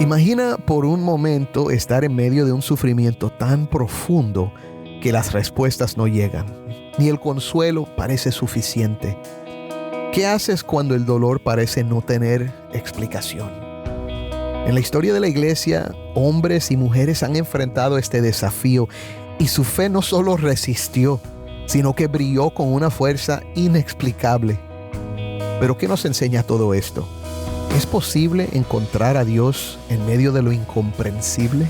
Imagina por un momento estar en medio de un sufrimiento tan profundo que las respuestas no llegan, ni el consuelo parece suficiente. ¿Qué haces cuando el dolor parece no tener explicación? En la historia de la iglesia, hombres y mujeres han enfrentado este desafío y su fe no solo resistió, sino que brilló con una fuerza inexplicable. ¿Pero qué nos enseña todo esto? ¿Es posible encontrar a Dios en medio de lo incomprensible?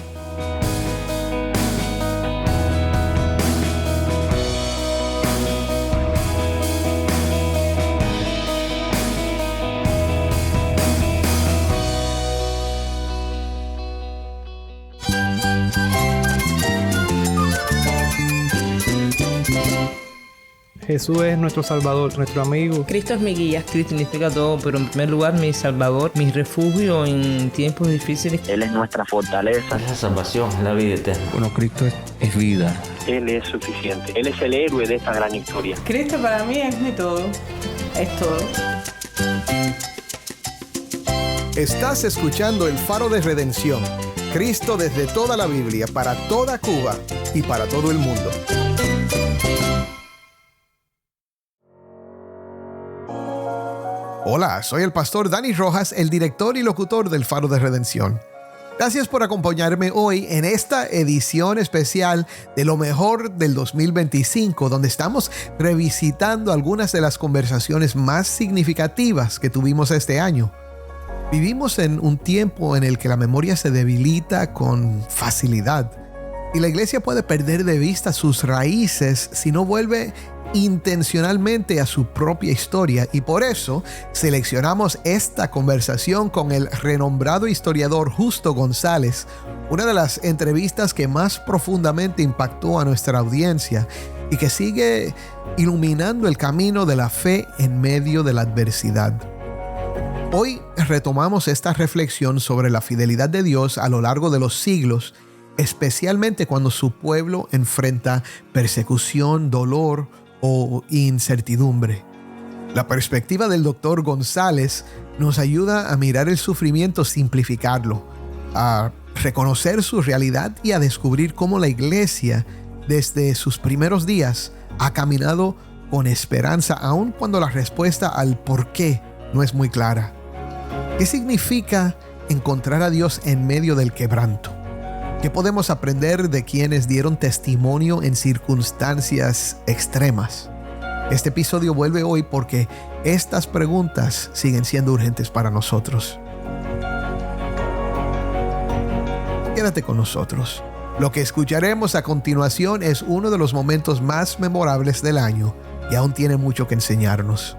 Jesús es nuestro Salvador, nuestro amigo. Cristo es mi guía. Cristo significa todo, pero en primer lugar mi Salvador, mi refugio en tiempos difíciles. Él es nuestra fortaleza. Es la salvación, es la vida eterna. Bueno, Cristo es vida. Él es suficiente. Él es el héroe de esta gran historia. Cristo para mí es mi todo. Es todo. Estás escuchando El Faro de Redención. Cristo desde toda la Biblia, para toda Cuba y para todo el mundo. Hola, soy el pastor Dani Rojas, el director y locutor del Faro de Redención. Gracias por acompañarme hoy en esta edición especial de lo mejor del 2025, donde estamos revisitando algunas de las conversaciones más significativas que tuvimos este año. Vivimos en un tiempo en el que la memoria se debilita con facilidad y la iglesia puede perder de vista sus raíces si no vuelve intencionalmente a su propia historia, y por eso seleccionamos esta conversación con el renombrado historiador Justo González, una de las entrevistas que más profundamente impactó a nuestra audiencia y que sigue iluminando el camino de la fe en medio de la adversidad. Hoy retomamos esta reflexión sobre la fidelidad de Dios a lo largo de los siglos, especialmente cuando su pueblo enfrenta persecución, dolor o incertidumbre. La perspectiva del Dr. González nos ayuda a mirar el sufrimiento, simplificarlo, a reconocer su realidad y a descubrir cómo la iglesia, desde sus primeros días, ha caminado con esperanza, aun cuando la respuesta al por qué no es muy clara. ¿Qué significa encontrar a Dios en medio del quebranto? ¿Qué podemos aprender de quienes dieron testimonio en circunstancias extremas? Este episodio vuelve hoy porque estas preguntas siguen siendo urgentes para nosotros. Quédate con nosotros. Lo que escucharemos a continuación es uno de los momentos más memorables del año y aún tiene mucho que enseñarnos.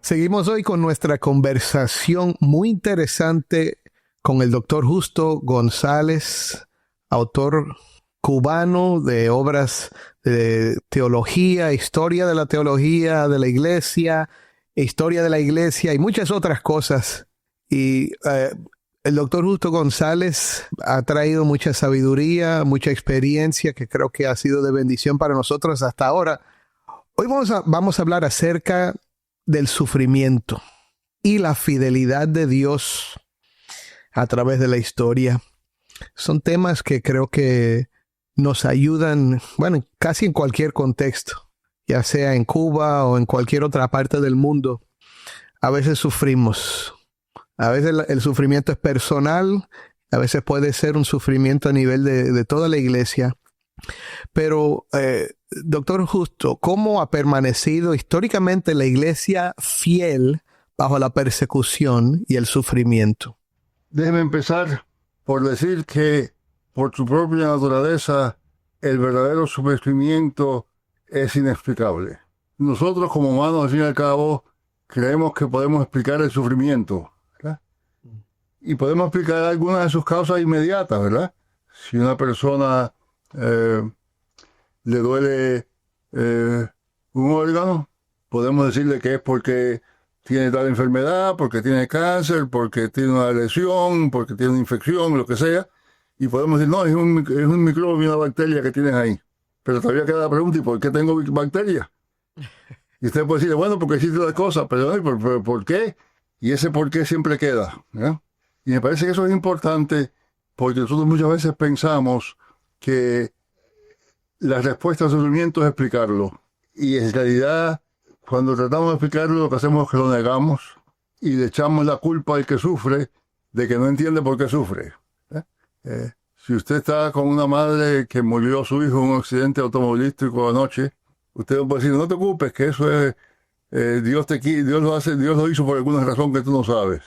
Seguimos hoy con nuestra conversación muy interesante con el doctor Justo González, autor cubano de obras de teología, historia de la teología de la iglesia, historia de la iglesia y muchas otras cosas. Y el doctor Justo González ha traído mucha sabiduría, mucha experiencia que creo que ha sido de bendición para nosotros hasta ahora. Hoy vamos a hablar acerca del sufrimiento y la fidelidad de Dios a través de la historia. Son temas que creo que nos ayudan, bueno, casi en cualquier contexto, ya sea en Cuba o en cualquier otra parte del mundo. A veces sufrimos. A veces el sufrimiento es personal, a veces puede ser un sufrimiento a nivel de toda la iglesia. Pero, doctor Justo, ¿cómo ha permanecido históricamente la iglesia fiel bajo la persecución y el sufrimiento? Déjeme empezar por decir que, por su propia naturaleza, el verdadero sufrimiento es inexplicable. Nosotros, como humanos, al fin y al cabo, creemos que podemos explicar el sufrimiento, ¿verdad? Y podemos explicar algunas de sus causas inmediatas, ¿verdad? Si una persona le duele un órgano, podemos decirle que es porque tiene tal enfermedad, porque tiene cáncer, porque tiene una lesión, porque tiene una infección, lo que sea, y podemos decir, no, es un microbio, una bacteria que tienes ahí. Pero todavía queda la pregunta, ¿y por qué tengo bacterias? Y usted puede decir, bueno, porque existe la cosa, pero ¿y por qué? Y ese por qué siempre queda, ¿eh? Y me parece que eso es importante porque nosotros muchas veces pensamos que la respuesta al sufrimiento es explicarlo. Y en realidad, cuando tratamos de explicarlo, lo que hacemos es que lo negamos y le echamos la culpa al que sufre de que no entiende por qué sufre. Si usted está con una madre que murió su hijo en un accidente automovilístico anoche, usted puede decir, no te ocupes, que eso es, Dios lo hizo por alguna razón que tú no sabes.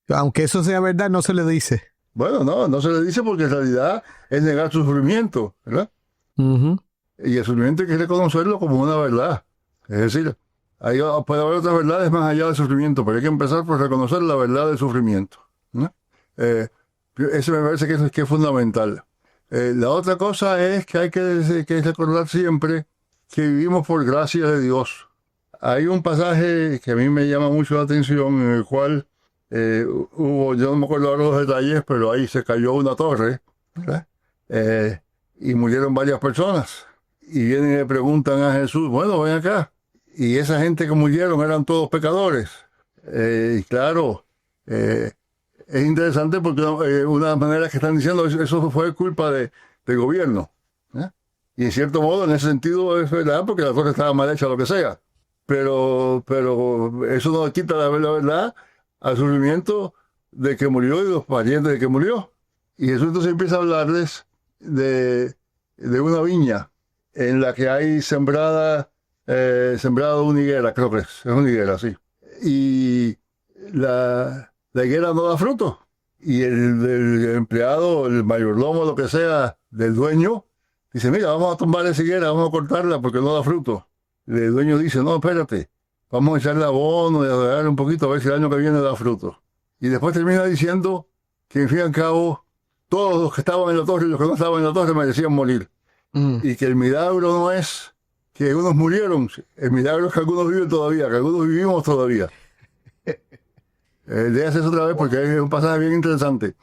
Aunque eso sea verdad, no se le dice. Bueno, no se le dice porque en realidad es negar su sufrimiento, ¿verdad? Y el sufrimiento hay que reconocerlo como una verdad. Es decir, puede haber otras verdades más allá del sufrimiento, pero hay que empezar por reconocer la verdad del sufrimiento, ¿no? Eso me parece que es fundamental. La otra cosa es que hay que recordar siempre que vivimos por gracia de Dios. Hay un pasaje que a mí me llama mucho la atención en el cual yo no me acuerdo ahora los detalles, pero ahí se cayó una torre, ¿verdad? Y murieron varias personas. Y vienen y le preguntan a Jesús, bueno, ven acá. Y esa gente que murieron eran todos pecadores. Y claro, es interesante porque una manera que están diciendo eso fue culpa del gobierno. Y en cierto modo, en ese sentido, es verdad, porque la torre estaba mal hecha, lo que sea. Pero eso no quita la verdad al sufrimiento de que murió y los parientes de que murió. Y Jesús entonces empieza a hablarles de una viña en la que hay sembrado una higuera, creo que es una higuera, sí. Y la higuera no da fruto. Y el empleado, el mayordomo, lo que sea, del dueño, dice, mira, vamos a tumbar esa higuera, vamos a cortarla porque no da fruto. Y el dueño dice, no, espérate, vamos a echarle abono y a darle un poquito a ver si el año que viene da fruto. Y después termina diciendo que, en fin y al cabo, todos los que estaban en la torre y los que no estaban en la torre merecían morir. Y que el milagro no es que unos murieron, el milagro es que algunos viven todavía, que algunos vivimos todavía. Déjase eso otra vez porque es un pasaje bien interesante.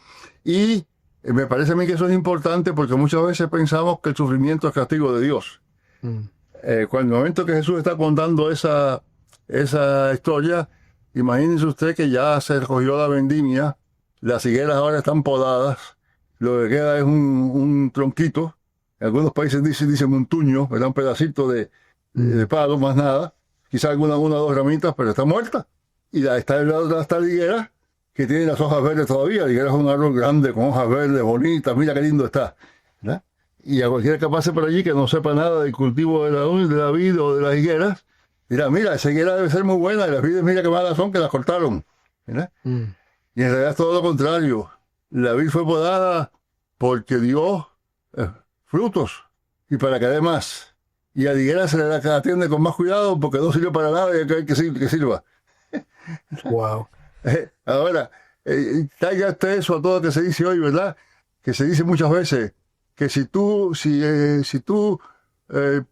Y me parece a mí que eso es importante porque muchas veces pensamos que el sufrimiento es castigo de Dios. Cuando el momento que Jesús está contando esa historia, imagínense usted que ya se recogió la vendimia, las higueras ahora están podadas, lo que queda es un tronquito. En algunos países dicen un tuño, ¿verdad? Un pedacito de palo, más nada. Quizá una o dos ramitas, pero está muerta. Y está el lado de la higuera, que tiene las hojas verdes todavía. La higuera es un árbol grande, con hojas verdes, bonitas. Mira qué lindo está, ¿verdad? Y a cualquiera que pase por allí, que no sepa nada del cultivo de la vid o de las higueras, dirá, mira, esa higuera debe ser muy buena, y las vides, mira qué malas son, que las cortaron, ¿verdad? Y en realidad es todo lo contrario. La vid fue podada porque dio frutos y para que dé más. Y a la higuera se le atiende con más cuidado porque no sirve para nada y hay que sirva. Wow. Ahora, traiga usted eso a todo lo que se dice hoy, ¿verdad? Que se dice muchas veces que si tú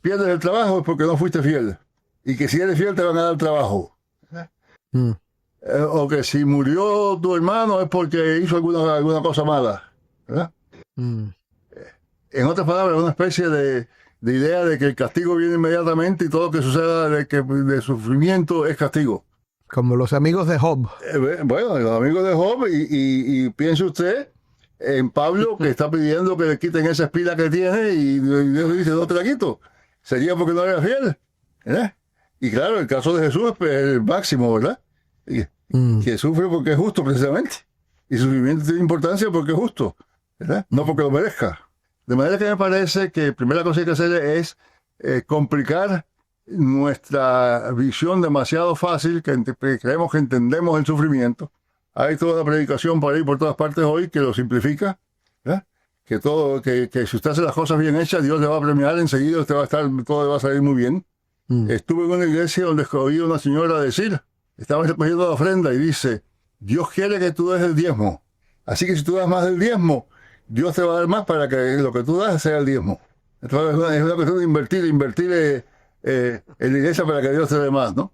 pierdes el trabajo es porque no fuiste fiel. Y que si eres fiel te van a dar trabajo. O que si murió tu hermano es porque hizo alguna cosa mala, ¿verdad? En otras palabras, una especie de idea de que el castigo viene inmediatamente y todo lo que suceda de sufrimiento es castigo. Como los amigos de Job. Bueno, los amigos de Job, y piense usted en Pablo, que está pidiendo que le quiten esa espina que tiene, y Dios le dice, no te la quito. Sería porque no era fiel, ¿verdad? Y claro, el caso de Jesús es el máximo, ¿verdad? Que sufre porque es justo, precisamente. Y su sufrimiento tiene importancia porque es justo, ¿verdad? No porque lo merezca. De manera que me parece que la primera cosa que hay que hacer es complicar nuestra visión demasiado fácil, que creemos que entendemos el sufrimiento. Hay toda una predicación por ahí por todas partes hoy que lo simplifica, ¿verdad? Que si usted hace las cosas bien hechas, Dios le va a premiar enseguida, todo le va a salir muy bien. Estuve en una iglesia donde oí a una señora decir, estaba recogiendo la ofrenda y dice, Dios quiere que tú des el diezmo. Así que si tú das más del diezmo, Dios te va a dar más para que lo que tú das sea el diezmo. Entonces es una cuestión de invertir en la iglesia para que Dios te dé más, ¿no?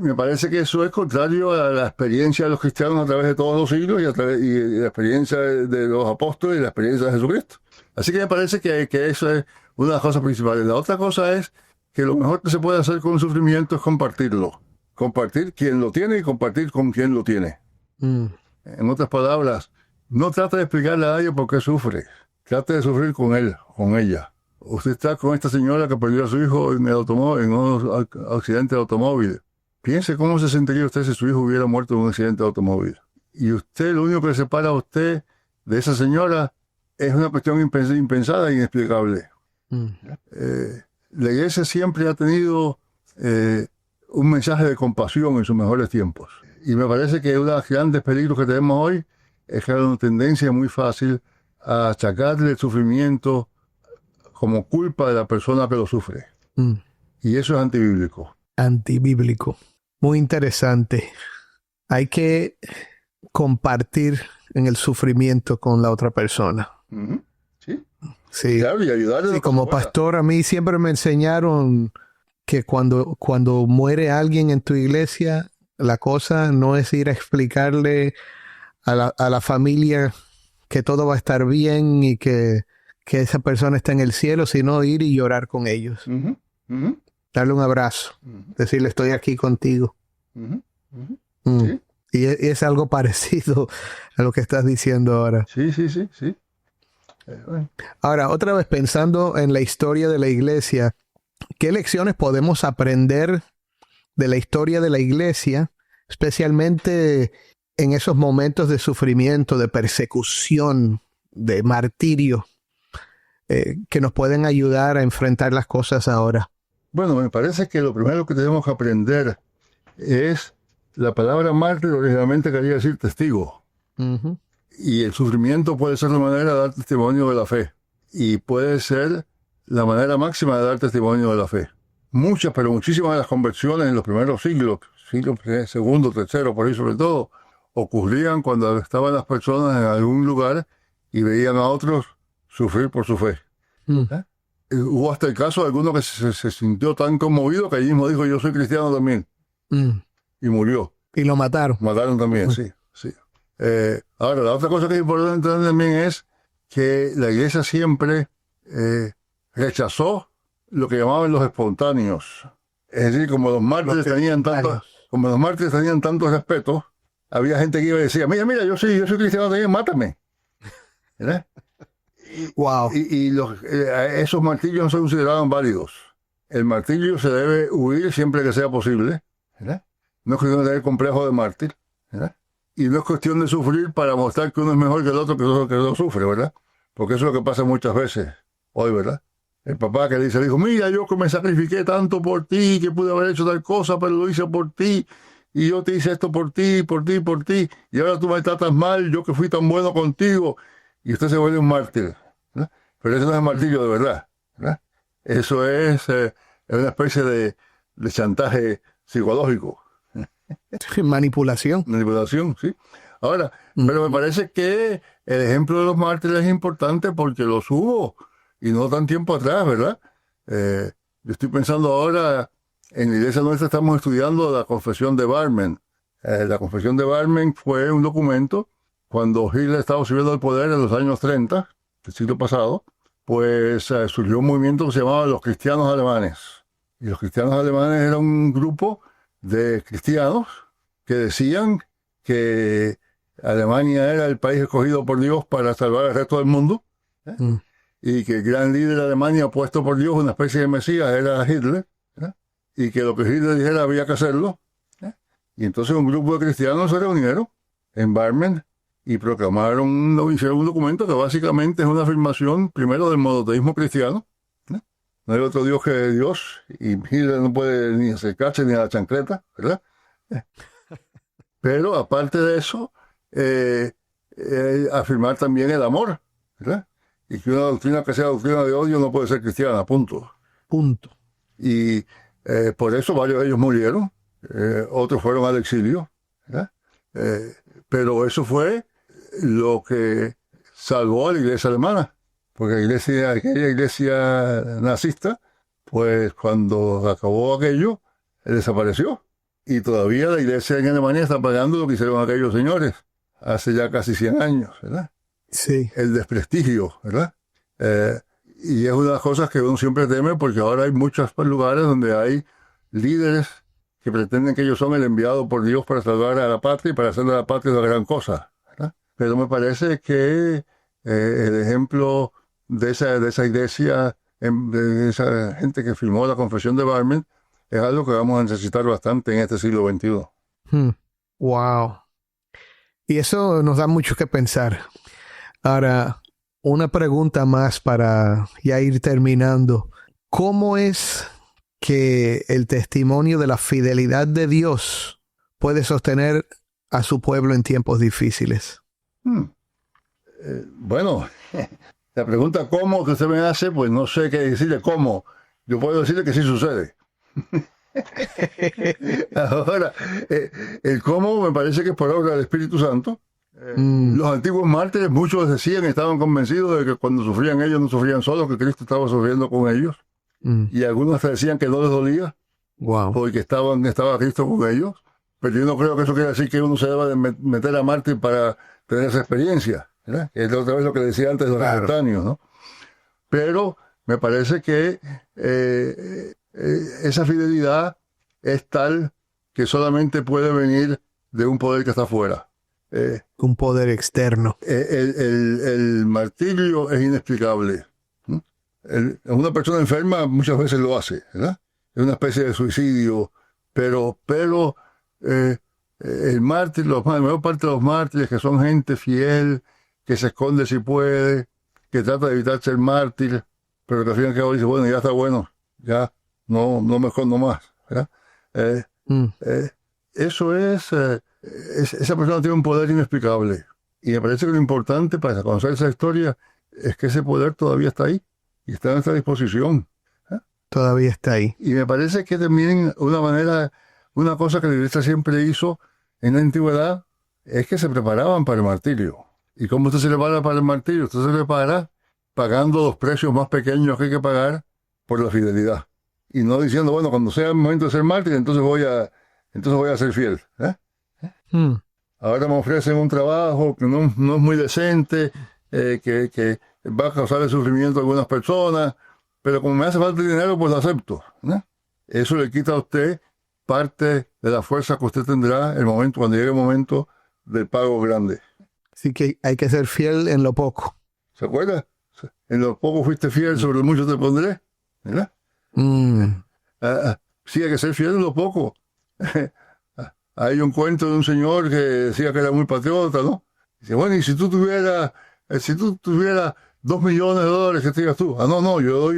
Me parece que eso es contrario a la experiencia de los cristianos a través de todos los siglos y la experiencia de los apóstoles y la experiencia de Jesucristo. Así que me parece que eso es una de las cosas principales. La otra cosa es que lo mejor que se puede hacer con el sufrimiento es compartirlo. Compartir quien lo tiene y compartir con quien lo tiene. En otras palabras, no trate de explicarle a nadie por qué sufre. Trate de sufrir con él, con ella. Usted está con esta señora que perdió a su hijo en el automóvil, en un accidente de automóvil. Piense cómo se sentiría usted si su hijo hubiera muerto en un accidente de automóvil. Y usted, lo único que separa a usted de esa señora es una cuestión impensada e inexplicable. La iglesia siempre ha tenido un mensaje de compasión en sus mejores tiempos. Y me parece que uno de los grandes peligros que tenemos hoy es que hay una tendencia muy fácil a achacarle el sufrimiento como culpa de la persona que lo sufre. Y eso es antibíblico. Antibíblico. Muy interesante. Hay que compartir en el sufrimiento con la otra persona. Sí. Sí. Claro, y ayudarle. Sí, como pastor, a mí siempre me enseñaron que cuando muere alguien en tu iglesia, la cosa no es ir a explicarle a la familia que todo va a estar bien y que esa persona está en el cielo, sino ir y llorar con ellos. Darle un abrazo, decirle estoy aquí contigo. Sí. Y es algo parecido a lo que estás diciendo ahora. Sí. Bueno. Ahora, otra vez pensando en la historia de la iglesia, ¿qué lecciones podemos aprender de la historia de la iglesia, especialmente en esos momentos de sufrimiento, de persecución, de martirio, que nos pueden ayudar a enfrentar las cosas ahora? Bueno, me parece que lo primero que tenemos que aprender es la palabra mártir originalmente quería decir testigo. Y el sufrimiento puede ser la manera de dar testimonio de la fe. Y puede ser la manera máxima de dar testimonio de la fe. Muchas, pero muchísimas de las conversiones en los primeros siglos segundo, tercero, por ahí sobre todo, ocurrían cuando estaban las personas en algún lugar y veían a otros sufrir por su fe. Hubo hasta el caso de alguno que se sintió tan conmovido que allí mismo dijo, yo soy cristiano también. Y murió. Y lo mataron. Mataron también, sí. Ahora, la otra cosa que es importante también es que la iglesia siempre rechazó lo que llamaban los espontáneos. Es decir, como los mártires tenían tanto respeto, había gente que iba y decía, mira, yo soy cristiano también, mátame. ¿Verdad? Wow. Y esos martirios no se consideraban válidos. El martirio se debe huir siempre que sea posible, ¿verdad? No es cuestión de tener complejo de mártir, ¿verdad? Y no es cuestión de sufrir para mostrar que uno es mejor que el otro, que no sufre, ¿verdad? Porque eso es lo que pasa muchas veces hoy, ¿verdad? El papá que le dice al hijo, mira, yo que me sacrifiqué tanto por ti, que pude haber hecho tal cosa, pero lo hice por ti, y yo te hice esto por ti, y ahora tú me tratas mal, yo que fui tan bueno contigo, y usted se vuelve un mártir, ¿verdad? Pero eso no es martirio de verdad, ¿verdad? Eso es una especie de chantaje psicológico. Manipulación, sí. Ahora, pero me parece que el ejemplo de los mártires es importante porque los hubo y no tan tiempo atrás, ¿verdad? Yo estoy pensando ahora, en la iglesia nuestra estamos estudiando la Confesión de Barmen. La Confesión de Barmen fue un documento cuando Hitler estaba subiendo al poder en los años 30 del siglo pasado, pues surgió un movimiento que se llamaba los cristianos alemanes. Y los cristianos alemanes eran un grupo de cristianos que decían que Alemania era el país escogido por Dios para salvar al resto del mundo, y que el gran líder de Alemania puesto por Dios, una especie de mesías, era Hitler, y que lo que Hitler dijera había que hacerlo. Y entonces un grupo de cristianos se reunieron en Barmen y hicieron un documento que básicamente es una afirmación primero del monoteísmo cristiano. No hay otro Dios que Dios, y Hitler no puede ni acercarse ni a la chancleta, ¿verdad? Pero aparte de eso, afirmar también el amor, ¿verdad? Y que una doctrina que sea doctrina de odio no puede ser cristiana, punto. Y por eso varios de ellos murieron, otros fueron al exilio, ¿verdad? Pero eso fue lo que salvó a la iglesia alemana. Porque aquella iglesia nazista, pues cuando acabó aquello, desapareció. Y todavía la iglesia en Alemania está pagando lo que hicieron aquellos señores hace ya casi 100 años, ¿verdad? Sí. El desprestigio, ¿verdad? Y es una de las cosas que uno siempre teme, porque ahora hay muchos lugares donde hay líderes que pretenden que ellos son el enviado por Dios para salvar a la patria y para hacer de la patria una gran cosa, ¿verdad? Pero me parece que el ejemplo de esa iglesia, de esa gente que firmó la Confesión de Barmen, es algo que vamos a necesitar bastante en este siglo XXI. Wow. Y eso nos da mucho que pensar. Ahora, una pregunta más para ya ir terminando. ¿Cómo es que el testimonio de la fidelidad de Dios puede sostener a su pueblo en tiempos difíciles? Bueno, la pregunta ¿cómo? Que usted me hace, pues no sé qué decirle cómo. Yo puedo decirle que sí sucede. Ahora, el cómo me parece que es por obra del Espíritu Santo. Los antiguos mártires, muchos decían, estaban convencidos de que cuando sufrían ellos no sufrían solos, que Cristo estaba sufriendo con ellos. Y algunos decían que no les dolía, porque estaba Cristo con ellos. Pero yo no creo que eso quiera decir que uno se deba de meter a mártir para tener esa experiencia, ¿verdad? Es otra vez lo que decía antes de los espontáneos, ¿no? Pero me parece que esa fidelidad es tal que solamente puede venir de un poder que está afuera. Un poder externo. El martirio es inexplicable. Una persona enferma muchas veces lo hace, ¿verdad? Es una especie de suicidio, pero el mártir, la mayor parte de los mártires, que son gente fiel, que se esconde si puede, que trata de evitar ser mártir, pero que al fin y al cabo dice, bueno, ya está bueno, ya no me escondo más, ¿verdad? Eso esa persona tiene un poder inexplicable. Y me parece que lo importante para conocer esa historia es que ese poder todavía está ahí y está a nuestra disposición. Todavía está ahí. Y me parece que también una cosa que la Iglesia siempre hizo en la antigüedad es que se preparaban para el martirio. ¿Y cómo usted se prepara para el martirio? Usted se prepara pagando los precios más pequeños que hay que pagar por la fidelidad. Y no diciendo, bueno, cuando sea el momento de ser mártir, entonces voy a ser fiel. Ahora me ofrecen un trabajo que no es muy decente, que va a causar el sufrimiento a algunas personas, pero como me hace falta dinero, pues lo acepto, ¿no? Eso le quita a usted parte de la fuerza que usted tendrá cuando llegue el momento del pago grande. Así que hay que ser fiel en lo poco. ¿Se acuerda? En lo poco fuiste fiel, sobre lo mucho te pondré, ¿verdad? Sí, hay que ser fiel en lo poco. Hay un cuento de un señor que decía que era muy patriota, ¿no? Dice, bueno, y si tú tuvieras $2 millones, ¿qué te digas tú? No, yo doy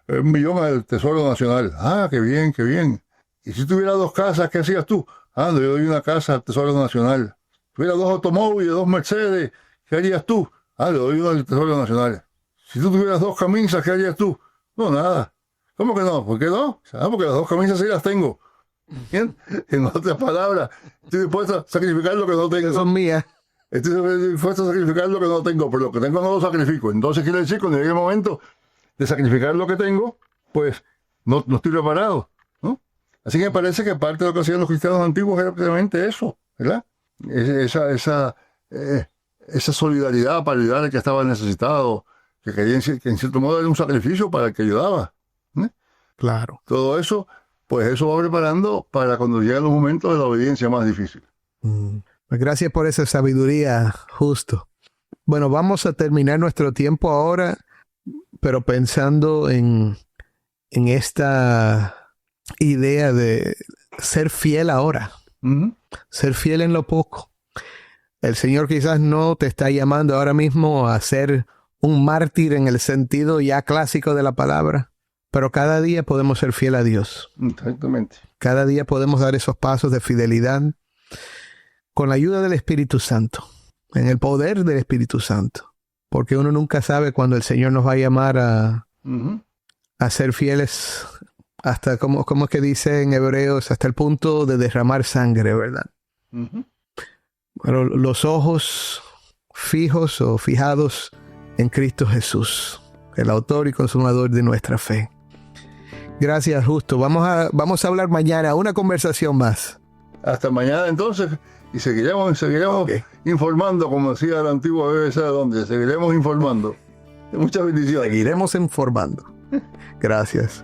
$1 millón al Tesoro Nacional. Qué bien, qué bien. Y si tuviera 2 casas, ¿qué hacías tú? Yo doy una casa al Tesoro Nacional. Si tuviera 2 automóviles, 2 Mercedes, ¿qué harías tú? Le doy uno al Tesoro Nacional. Si tú tuvieras 2 camisas, ¿qué harías tú? No, nada. ¿Cómo que no? ¿Por qué no? Porque las 2 camisas sí las tengo. ¿Bien? En otras palabras, estoy dispuesto a sacrificar lo que no tengo. Son mías. Estoy dispuesto a sacrificar lo que no tengo, pero lo que tengo no lo sacrifico. Entonces quiere decir que cuando llegue el momento de sacrificar lo que tengo, pues no estoy preparado, ¿no? Así que me parece que parte de lo que hacían los cristianos antiguos era precisamente eso, ¿verdad? Esa solidaridad para ayudar al que estaba necesitado, que en cierto modo era un sacrificio para el que ayudaba, ¿no? Claro. Todo eso, pues eso va preparando para cuando lleguen los momentos de la obediencia más difícil. Pues gracias por esa sabiduría, Justo. Bueno, vamos a terminar nuestro tiempo ahora, pero pensando en esta idea de ser fiel ahora. Ser fiel en lo poco. El Señor quizás no te está llamando ahora mismo a ser un mártir en el sentido ya clásico de la palabra, pero cada día podemos ser fiel a Dios. Exactamente. Cada día podemos dar esos pasos de fidelidad con la ayuda del Espíritu Santo, en el poder del Espíritu Santo, porque uno nunca sabe cuándo el Señor nos va a llamar a ser fieles hasta, como es que dice en Hebreos, hasta el punto de derramar sangre, ¿verdad? Pero los ojos fijos o fijados en Cristo Jesús, el autor y consumador de nuestra fe. Gracias, Justo. Vamos a hablar mañana, una conversación más. Hasta mañana entonces, y seguiremos Okay. informando, como decía la antigua BBC de Londres, seguiremos informando. Muchas bendiciones. Seguiremos informando. Gracias.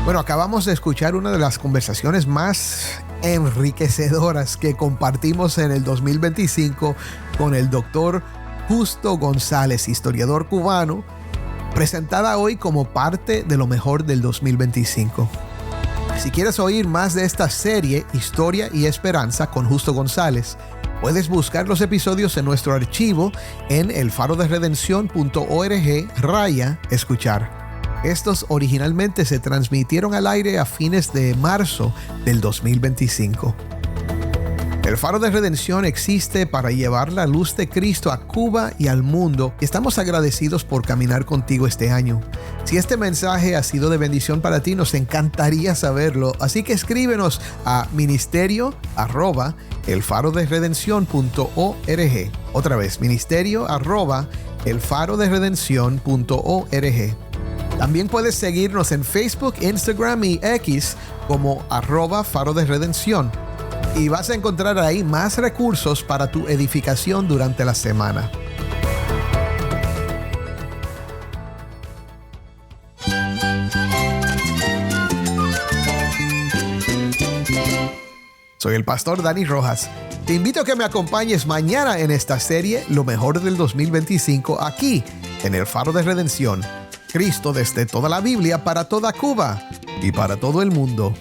Bueno, acabamos de escuchar una de las conversaciones más enriquecedoras que compartimos en el 2025 con el doctor Justo González, historiador cubano, presentada hoy como parte de lo mejor del 2025. Si quieres oír más de esta serie, Historia y Esperanza con Justo González, puedes buscar los episodios en nuestro archivo en elfaroderedención.org/escuchar. Estos originalmente se transmitieron al aire a fines de marzo del 2025. El Faro de Redención existe para llevar la luz de Cristo a Cuba y al mundo. Estamos agradecidos por caminar contigo este año. Si este mensaje ha sido de bendición para ti, nos encantaría saberlo. Así que escríbenos a ministerio@elfaroderedención.org. Otra vez, ministerio@elfaroderedención.org. También puedes seguirnos en Facebook, Instagram y X como @Faro de Redención. Y vas a encontrar ahí más recursos para tu edificación durante la semana. Soy el pastor Dani Rojas. Te invito a que me acompañes mañana en esta serie Lo mejor del 2025 aquí en el Faro de Redención. Cristo desde toda la Biblia para toda Cuba y para todo el mundo.